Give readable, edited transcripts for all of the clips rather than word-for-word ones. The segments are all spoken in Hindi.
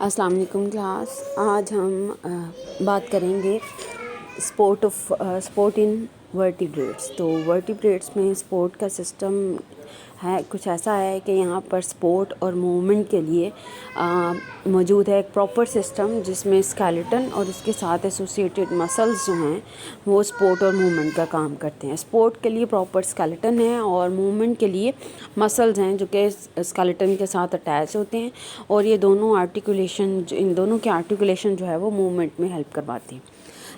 अस्सलाम वालेकुम क्लास। आज हम बात करेंगे स्पोर्ट इन वर्टिब्रेट्स। तो वर्टिब्रेट्स में स्पोर्ट का सिस्टम है कुछ ऐसा है कि यहाँ पर स्पोर्ट और मूवमेंट के लिए मौजूद है एक प्रॉपर सिस्टम, जिसमें स्केलेटन और इसके साथ एसोसिएटेड मसल्स जो हैं वो स्पोर्ट और मूवमेंट का काम करते हैं। स्पोर्ट के लिए प्रॉपर स्केलेटन है और मूवमेंट के लिए मसल्स हैं जो कि स्केलेटन के साथ अटैच होते हैं, और ये दोनों इन दोनों के आर्टिकुलेशन जो है वो मूवमेंट में हेल्प करवाती हैं।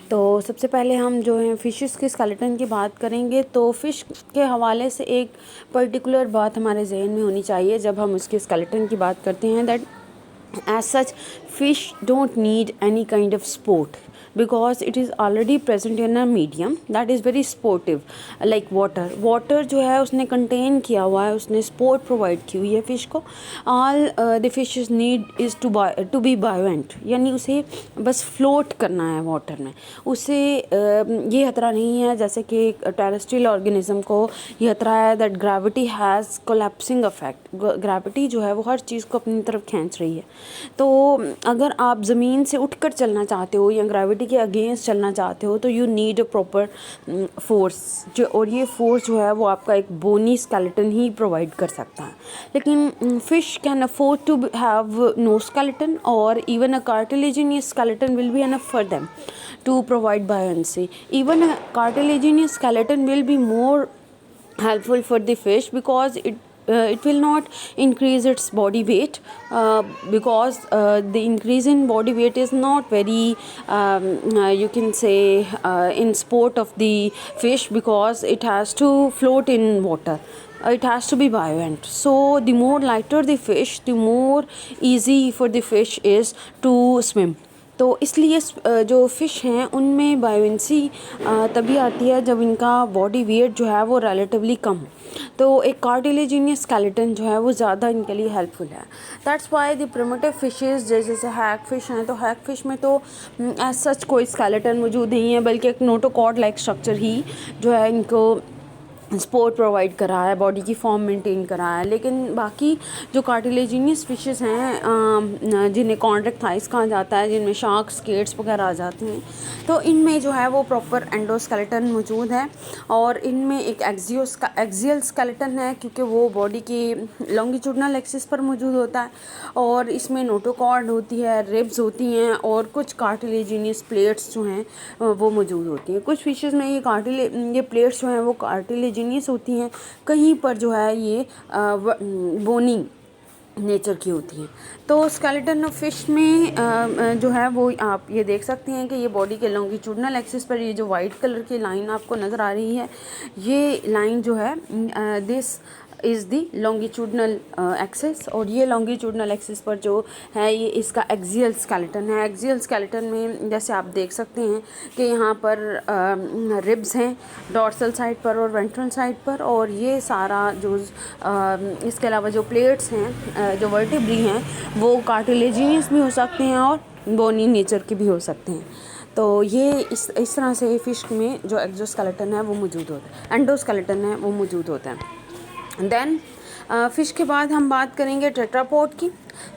तो सबसे पहले हम जो है फ़िशेस के स्केलेटन की बात करेंगे। तो फ़िश के हवाले से एक पर्टिकुलर बात हमारे जहन में होनी चाहिए जब हम उसके स्केलेटन की बात करते हैं, that as such fish don't need any kind of sport because it is already present in a medium that is very sportive like water जो है उसने contain किया हुआ है, उसने sport provide की हुई है fish को। all the fishes need is to be buoyant, यानी उसे बस float करना है water में। उसे ये खतरा नहीं है जैसे कि terrestrial organism को ये खतरा है that gravity has collapsing effect। gravity जो है वो हर चीज़ को अपनी तरफ खींच रही है। तो अगर आप ज़मीन से उठकर चलना चाहते हो या ग्रेविटी के अगेंस्ट चलना चाहते हो तो you need a proper force और ये फोर्स जो है वो आपका एक बोनी स्केलेटन ही प्रोवाइड कर सकता है। लेकिन fish can afford to have no skeleton और even a cartilaginous skeleton will be enough for them to provide buoyancy. Even a cartilaginous skeleton will be more helpful for the fish because it will not increase its body weight because the increase in body weight is not very you can say in sport of the fish because it has to float in water. It has to be buoyant. So the more lighter the fish, the more easy for the fish is to swim. तो इसलिए जो फ़िश हैं उनमें बायोवेंसी तभी आती है जब इनका बॉडी वेट जो है वो रिलेटिवली कम हो। तो एक कार्टिलेजिनियस स्केलेटन जो है वो ज़्यादा इनके लिए हेल्पफुल है। That's why the primitive fishes जैसे हैग फिश हैं, तो हैग फिश में तो एज सच कोई स्केलेटन मौजूद नहीं है, बल्कि एक नोटोकॉर्ड लाइक स्ट्रक्चर ही जो है इनको स्पोर्ट प्रोवाइड करा है, बॉडी की फॉर्म मेंटेन करा है। लेकिन बाकी जो कार्टिलेजिनियस फिशेस हैं जिन्हें कॉन्ट्रैक्ट थाइस कहा जाता है, जिनमें शार्क्स स्केट्स वगैरह आ जाते हैं, तो इनमें जो है वो प्रॉपर एंडोस्केलेटन मौजूद है और इनमें एक एक्सियल स्केलेटन है क्योंकि वो बॉडी की लॉन्गिट्यूडनल एक्सिस पर मौजूद होता है, और इसमें नोटोकॉर्ड होती है, रिब्स होती हैं और कुछ कार्टिलेजिनियस प्लेट्स जो हैं वो मौजूद होती हैं। कुछ फिशेस में ये प्लेट्स जो हैं वो कार्टिलेजिनियस होती हैं, कहीं पर जो है ये बोनी नेचर की होती हैं। तो स्केलेटन ऑफ फिश में जो है वो आप ये देख सकते हैं कि ये बॉडी के लॉन्गिट्यूडनल एक्सिस पर ये जो वाइट कलर की लाइन आपको नज़र आ रही है, ये लाइन जो है this is the longitudinal axis, और ये लॉन्गिट्यूडनल एक्सिस पर जो है ये इसका एक्सियल स्केलेटन है। एक्सियल स्केलेटन में जैसे आप देख सकते हैं कि यहाँ पर रिब्स हैं डॉर्सल साइड पर और वेंट्रल साइड पर, और ये सारा जो इसके अलावा जो प्लेट्स हैं जो वर्टिब्री हैं वो कार्टिलेजिनियस भी हो सकते हैं और बोनी नेचर के भी हो सकते हैं। तो ये इस तरह से फिश में जो एक्सोस्केलेटन है वो मौजूद होता है, एंडोस्केलेटन है वो मौजूद होता है। देन फ़िश के बाद हम बात करेंगे टेट्रापोड की।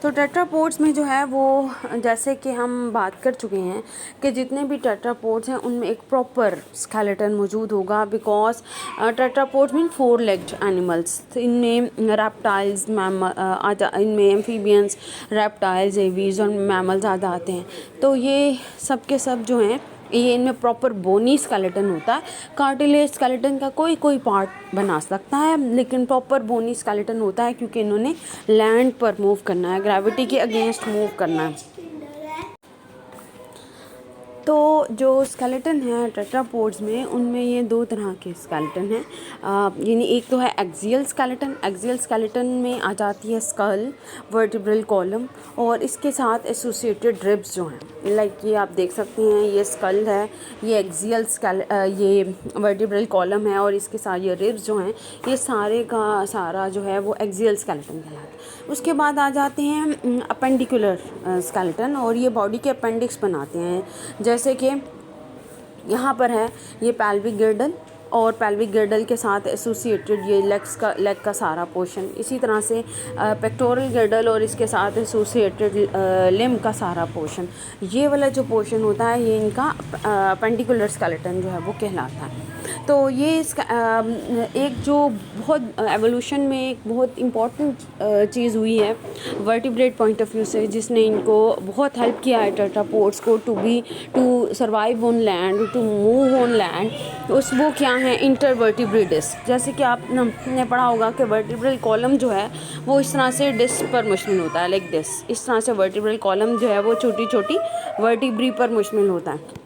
तो टेट्रापोड्स में जो है वो जैसे कि हम बात कर चुके हैं कि जितने भी टेट्रापोड्स हैं उनमें एक प्रॉपर स्केलेटन मौजूद होगा, because tetrapods mean 4 legged animals. इनमें रेप्टाइल्स इनमें एम्फीबियंस, रेप्टाइल्स, एवीज और मैमल्स ज़्यादा आते हैं। तो ये सब के सब जो हैं ये इनमें प्रॉपर बोनी स्केलेटन होता है। कार्टिलेज स्केलेटन का कोई पार्ट बना सकता है, लेकिन प्रॉपर बोनी स्केलेटन होता है क्योंकि इन्होंने लैंड पर मूव करना है, ग्रेविटी के अगेंस्ट मूव करना है। तो जो स्केलेटन है टेट्रापोड्स में उनमें ये 2 तरह के स्केलेटन हैं, यानी एक तो है एक्सियल स्केलेटन। एक्सियल स्केलेटन में आ जाती है स्कल, वर्टिब्रल कॉलम और इसके साथ एसोसिएटेड रिब्स जो हैं, लाइक ये आप देख सकते हैं ये स्कल है, ये ये वर्टिब्रल कॉलम है और इसके साथ ये रिब्स जो हैं ये सारे का सारा जो है वो एक्सियल स्केलेटन कहलाता है। उसके बाद आ जाते हैं अपेंडिकुलर स्केलेटन, और ये बॉडी के अपेंडिक्स बनाते हैं। जैसे कि यहाँ पर है ये पैल्विक गिर्डल और पेल्विक गर्डल के साथ एसोसिएटेड ये लेग का सारा पोर्शन। इसी तरह से पेक्टोरल गर्डल और इसके साथ एसोसिएटेड लिम्ब का सारा पोर्शन। ये वाला जो पोर्शन होता है ये इनका पेंडिकुलर स्केलेटन जो है वो कहलाता है। तो ये इसका एक जो बहुत एवोल्यूशन में एक बहुत इम्पॉर्टेंट चीज़ हुई है वर्टिब्रेट पॉइंट ऑफ व्यू से, जिसने इनको बहुत हेल्प किया है टेट्रापोड्स को to survive on land, to move on land. वो क्या है, इंटरवर्टिब्रल डिस्क। जैसे कि आपने पढ़ा होगा कि वर्टिब्रल कॉलम जो है वो इस तरह से डिस्क पर मुश्तमिल होता है, लाइक दिस। इस तरह से वर्टिब्रल कॉलम जो है वो छोटी छोटी वर्टिब्री पर मुश्तमिल होता है।